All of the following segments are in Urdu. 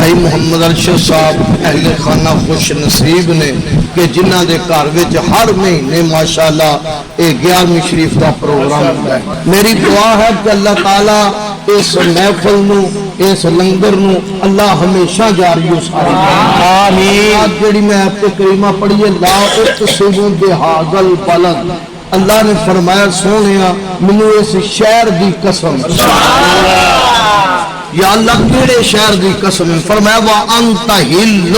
بھائی محمد ارشد صاحب اہل خانہ خوش نصیب نے کہ جنہ دے گھر وچ ہر مہینے ماشاءاللہ 11ویں شریف دا پروگرام ہوتا ہے. میری دعا ہے کہ اللہ تعالیٰ اس محفل نو اس لنگر نو اللہ ہمیشہ جاری ہو سارے آمین. جڑی میں آپ کے کریمہ پڑھیے لا اقسم بہذا البلد، اللہ نے فرمایا سونیا منو اس شہر دی قسم. یا اللہ کیڑے شہر دی قسم ہے؟ فرمایا وَأَنْتَ حِلٌّ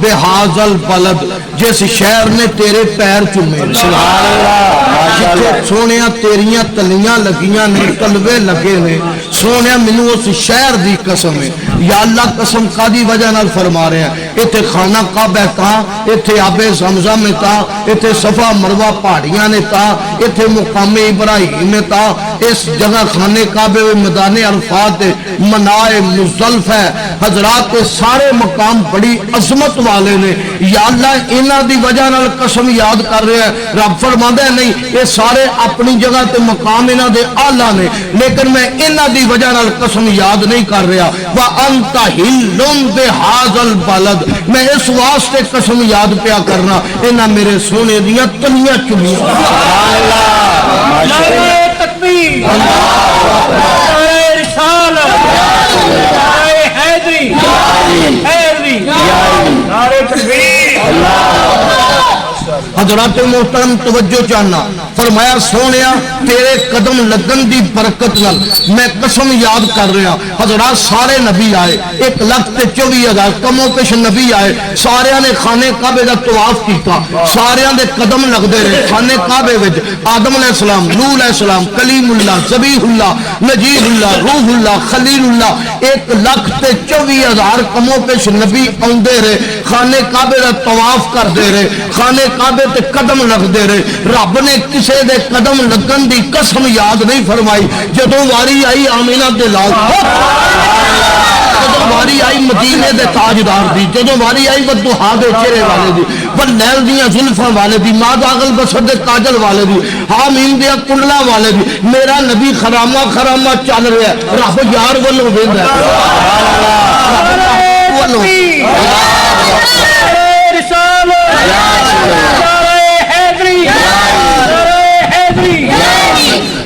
بِهَذَا الْبَلَدِ، جس شہر نے تیرے پیر چومے. جتھے سونیا تیریاں تلیاں لگیاں نے، تلوے لگے نے، سونیا منو اس شہر دی قسم ہے. یا اللہ قسم قادی وجہ نال فرما رہے ہیں ایتھے خانہ کعبہ تا، ایتھے آب زمزم تا، ایتھے صفا مروہ پہاڑیاں نے تا، ایتھے مقام ابراہیم تا، اس جگہ خانے کعبے و میدان عرفات منائے مزدلف ہے. حضرات سارے مقام بڑی عظمت والے نے. یا اللہ انہاں دی وجہ نال قسم یاد کر رہے ہیں. رب فرماندا ہے نہیں یہ سارے اپنی جگہ تے مقام انہاں دے اعلیٰ نے، لیکن میں انہاں دی وجہ نال قسم یاد نہیں کر رہا. وَأَنْتَ حِلٌّ بِهَذَا الْبَلَدِ، میں اس واسطے قسم یاد پیا کرنا انہاں میرے سونے دیاں تلیاں چومیاں. نعرہ تکبیر، نعرہ رسالت، نعرہ حیدری، نعرہ تکبیر. حضرات محترم توجہ چاہنا، فرمایا سونیا تیرے قدم لگن دی برکت نال میں قسم یاد کر رہا. حضرات سارے نبی آئے 1,24,000 کم و پیش نبی آئے، سارے نے خانے کعبے دا طواف کیتا، سارے دے قدم لگ دے رہے خانے کعبے وچ. آدم علیہ السلام، نوح علیہ السلام، کلیم اللہ، ذبیح اللہ، نجیب اللہ، روح اللہ، خلیل اللہ، 1,24,000 کم و پیش نبی آندے رہے، خانے کعبے دا طواف کر دے رہے، خانے کعبے تے قدم لگ دے رہے. رب نے کسے دے قدم لگن دی قسم یاد نہیں فرمائی. جدوں واری آئی آمینہ دے لال، جدوں واری آئی مدینے دے تاجدار دی، جدوں واری آئی والضحیٰ دے چہرے والے دی، واللیل دیاں زلفاں والے دی، ما داغل بصر دے کاجل والے دی، حامیم دیا کنڈلا والے دی، میرا نبی خرامہ خرامہ چل رہا ہے. رب یار والوں ویندا ہے.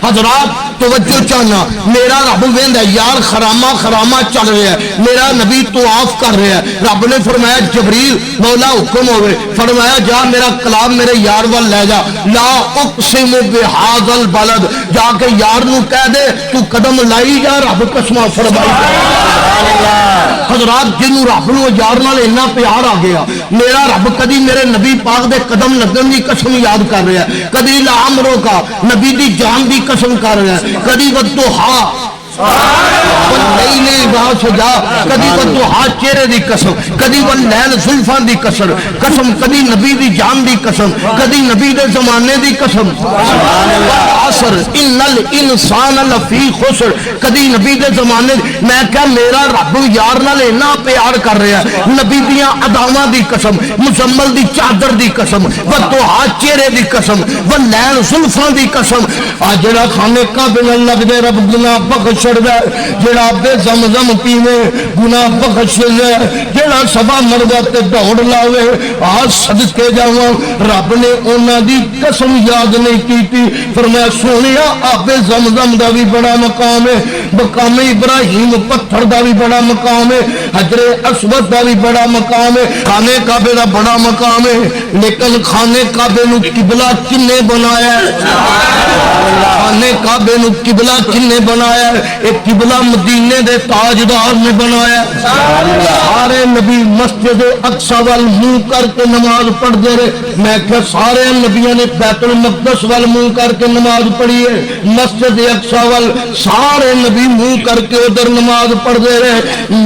حضرات توجہ چاہنا، میرا رب ویندا ہے یار خرامہ خرامہ چل رہا ہے، میرا نبی طواف کر رہا ہے. رب نے فرمایا جبریل مولا حکم ہوئے، فرمایا جا میرا کلام میرے یار وال لے جا. لا اقسم بہذا البلد، جا کے یار نو کہہ دے تو قدم لائی جا، رب قسمہ فرمائی. حضرات جنوں رب نو یار نال اتنا پیار آ گیا، میرا رب کدی میرے نبی پاک دے قدم لگن دی قسم یاد کر رہا ہے، کدی لعمرو کا نبی دی جان دی قسم کر رہا ہے، کدی والضحیٰ کدی والضحیٰ چہرے دی قسم، کدی واللیل زلفاں دی قسم، کدی نبی دی جان دی قسم، کدی نبی دے زمانے دی قسم. والعصر ان الانسان لفی خسر، کدی نبی دے زمانے. میں کہا میرا رب یار نال اتنا پیار کر رہا ہے، نبی دیاں اداواں دی قسم، مزمل دی چادر دی قسم، والضحیٰ چہرے دی قسم، واللیل زلفاں دی قسم. آج جڑا خانے کعبے نال لگ دے رب گناہ بخش چھڑدا ہے، جڑا بے زمزم پیوے گناہ بخش دے، جڑا صفا مروہ تے دوڑ لاوے. آج صدقے جاواں رب نے انہاں دی قسم یاد نہیں کیتی. فرمایا سونیا آب زمزم دا بھی بڑا مقام ہے، مقام ابراہیم پتھر دا بھی بڑا مقام ہے، حجر اسود دا بھی بڑا مقام ہے، خانے کعبے دا بڑا مقام ہے. لیکن خانے کعبے نو قبلہ کنے بنایا ہے؟ خانے کعبے نو قبلہ کنے بنایا ہے؟ ایک قبلہ مدینے دے تاجدار نے بنایا. سارے نبی مسجد اقصی وال منہ کر کے نماز پڑھ دے رہے. میں کہ سارے نبیوں نے بیت المقدس وال منہ کر کے نماز پڑھی ہے، مسجد اقصی وال سارے نبی منہ کر کے ادھر نماز پڑھ دے رہے.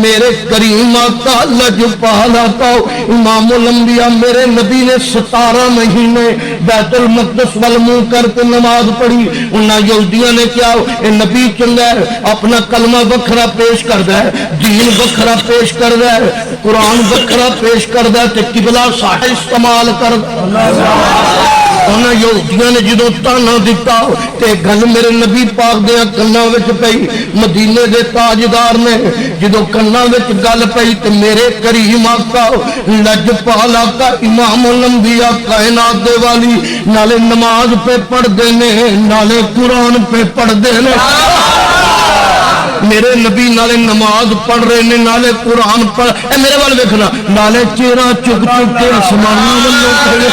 میرے کریم آقا لج پالا پاؤ امام الانبیاء میرے نبی نے 17 مہینے بیت المقدس وال منہ کر کے نماز پڑھی. انہاں یہودیاں نے کیا اے نبی چنگا ہے، اپنا کلمہ وکھرا پیش کردا ہے، دین وکھرا پیش کردا ہے، قرآن وکھرا پیش کردا ہے تے قبلہ صحیح استعمال کردا ہے. انہاں یہودیاں نے جدوں تانا دتا تے گل میرے نبی پاک دے کناں وچ پئی، مدینے دے تاجدار نے جدوں کناں وچ گل پئی تے میرے کریم آقا لجپال آقا امام الانبیاء کائنات دے والی نالے نماز پہ پڑھ دے نے نالے قرآن پہ پڑھ دے نے، میرے نبی نالے نماز پڑھ رہے نے نالے قرآن پڑھ، اے میرے وال ویکھنا نالے چہرہ چک چک کے آسماناں والوں کھڑے،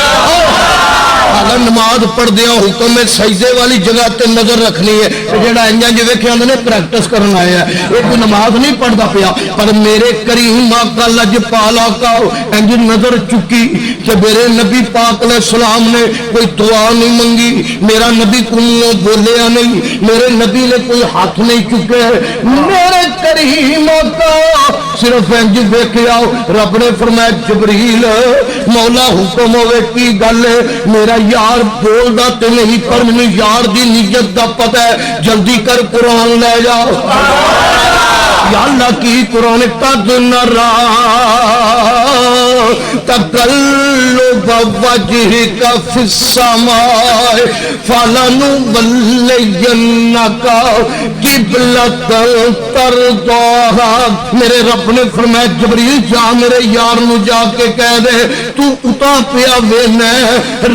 حالانکہ نماز پڑھ دیا حکم ہے سجدے والی جگہ تے نظر رکھنی ہے، جڑا انجاں جی ویکھے آندے نے پریکٹس کرن آیا ہے، یہ کوئی نماز نہیں پڑھدا پیا، پر میرے کریم آقا لجپال آقا انج نظر چکی کہ میرے نبی پاک علیہ السلام نے کوئی دعا نہیں منگی، میرا نبی کوئی بولیا نہیں، میرے نبی نے کوئی ہاتھ نہیں چکے، میرے کریم آقا صرف انج ویکھیا، رب نے فرمایا جبریل مولا حکم ہوے کی گل ہے، میرا یار بولدا تے نہیں پر مینوں یار دی نیت دا پتہ ہے، جلدی کر قرآن لے جاؤ یا اللہ کی قرآن قد نرا تقلب وجهك في السماء فلنولينك قبلة ترضاها، میرے رب نے فرمایا جبریل جا میرے یار نو جا کے کہہ دے تو اتا پیا وینا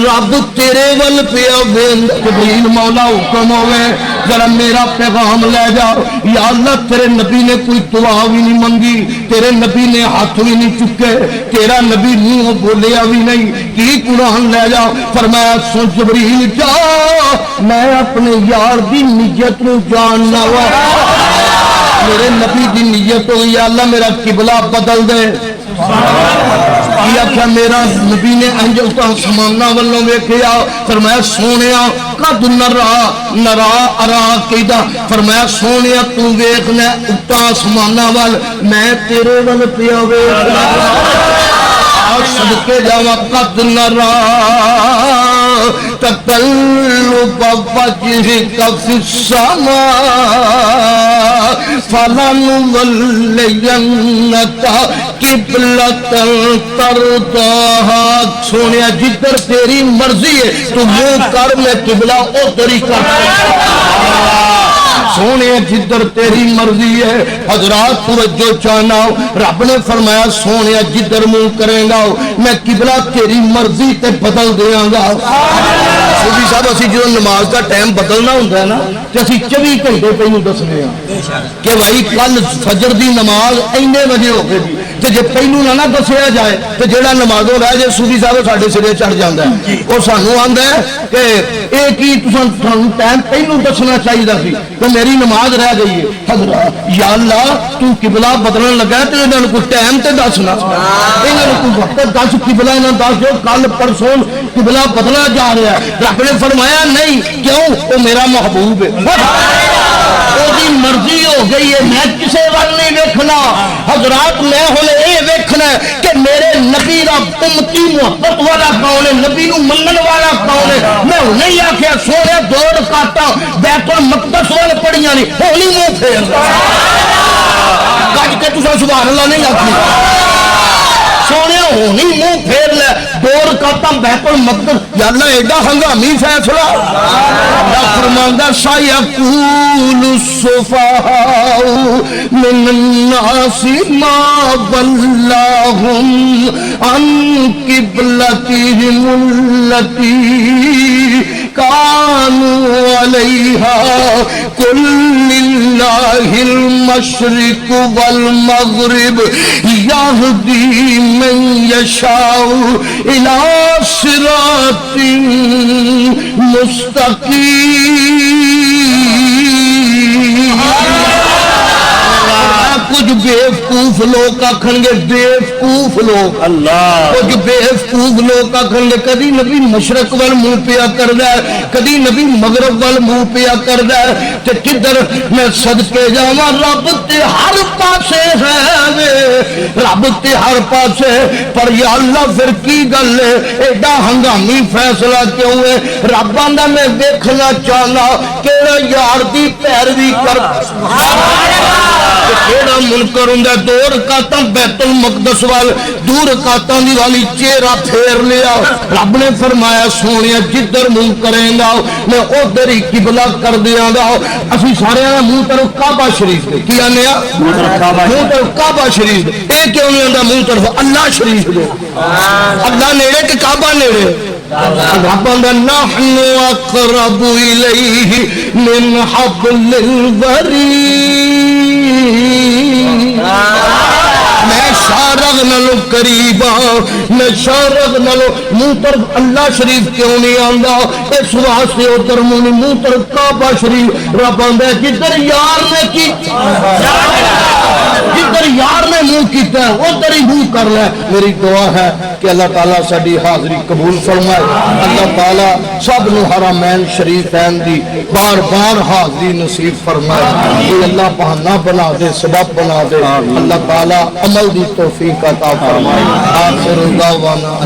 رب تیرے ول پیا وین، جبریل مولا حکم ہوئے ذرا میرا پیغام لے جا، یا اللہ تیرے نبی نے کوئی دعا بھی نہیں منگی، تیرے نبی نے ہاتھ بھی نہیں چکے، تیرا نبی منہ بولیا بھی نہیں، کی قرآن لے جا، فرمایا سن جبریل جا میں اپنے یار دی نیت نو جاننا وا، میرے نبی دی نیت ہوئی یا اللہ میرا قبلہ بدل دے، کیا میرا نبی نے انج آسمانہ والوں ویکھیا، فرمایا سونیا قد نرا نرا ارا کیدا، فرمایا سونیا تو ویکھنا اُتا آسمانہ وال میں تیرے ول پیا ویکھنا، صدقے جاواں قد نرا تقلب وجهك في السماء فلنولينك قبلة ترضاها، سونیا جدھر تیری مرضی ہے تو منہ کر میں قبلہ ادھر ہی کر سونے جدھر تیری مرضی ہے، حضرات توجہ چاہنا، رب نے فرمایا سونے جدھر منہ کرے گا میں قبلہ تیری مرضی تے بدل دیاں گا۔ صوفی صاحب اسی جو نماز کا ٹائم بدلنا ہوتا ہے نا کہ اسی 24 گھنٹے پہلو دسنے ہیں کہ بھائی کل فجر دی نماز اینے بجے ہو گئی تے جے پہلو نہ دسیا جائے تے جیڑا نمازوں رہ جائے صوفی صاحب ساڈے سرے چڑھ جاندا ہے، اور سانوں آندا ہے کہ اے کی تساں ٹائم پہلو دسنا چاہیے سی تو میری نماز رہ گئی ہے، حضرات یا اللہ تو قبلہ بدلن لگا تے انہاں نوں کوئی ٹائم تے دسنا، انہاں نوں کوئی وقت دس قبلہ نہ دس جو کل پرسوں قبلہ بدلا جا رہا ہے، رب نے فرمایا نہیں، کیوں وہ میرا محبوب ہے، وہی مرضی ہو گئی ہے، میں کسے وال نہیں ویکھنا، حضرات میں ہن یہ ویکھنا کہ میرے نبی دا امتی محبت والا کون ہے، نبی نو منن والا کون ہے، میں نہیں آکھیا سونے 2 رکعتاں بیت المقدس والے پڑھیاں نہیں ہونی منہ پھیر گج کے تساں سبحان اللہ نہیں آکھی، سونے ہونی منہ پھیر لے 2 رکعتاں بیت المقدس، یا اللہ ایڈا ہنگامی فیصلہ، اللہ فرماندا سیقول السفہاء من الناس ما ولاہم عن قبلتہم التی كانوا عليها قل لله المشرق والمغرب يهدي من يشاء إلى صراط مستقيم۔ کچھ بیوقوف لوگ آکھن گے بیوقوف لوگ، اللہ کچھ بیوقوف لوگ آکھن گے کدی نبی مشرق وال منہ پیا کردا ہے کدی نبی مغرب وال منہ پیا کردا ہے تے کدھر میں صدقے جاواں رب تے ہر پاسے ہے وے، رب تے ہر پاسے، پر یا اللہ پھر کی گل ہے ایڈا ہنگامی فیصلہ کیوں ہے، رب آندا میں دیکھنا چاہنا کیڑا یار دی پیروی کر کیڑا جڑا منکر ہوندا دو رکعتاں بیت المقدس وال دو رکعتاں دی والی چہرہ پھیر لیا رب نے فرمایا سونیا جدھر منہ کریں گا میں ادھر ہی قبلہ کر دیاں گا اسی سارے منہ طرف کعبہ شریف دے کی آنے منہ طرف کعبہ شریف دے اے کیوں نہیں آندا منہ طرف اللہ شریف دے اللہ نیڑے کہ کعبہ نیڑے ربنا نحن اقرب الیہ من حبل الورید میں شارغ نلو قریبا میں شارغ نلو منہ طرف اللہ شریف کیوں نہیں آندا اس واسطے ادھر منہ طرف کعبہ شریف رب آندا جدھر یار نے کی جدھر یار نے منہ کیتا ہے ادھر ہی منہ کر لے میری دعا ہے کہ اللہ تعالیٰ ساری حاضری قبول فرمائے اللہ تعالیٰ سب نو حرمین شریفین دی بار بار حاضری نصیب فرمائے کہ اللہ بہانہ بنا دے سبب بنا دے اللہ تعالیٰ عمل دی توفیق عطا فرمائے آخر دعوانا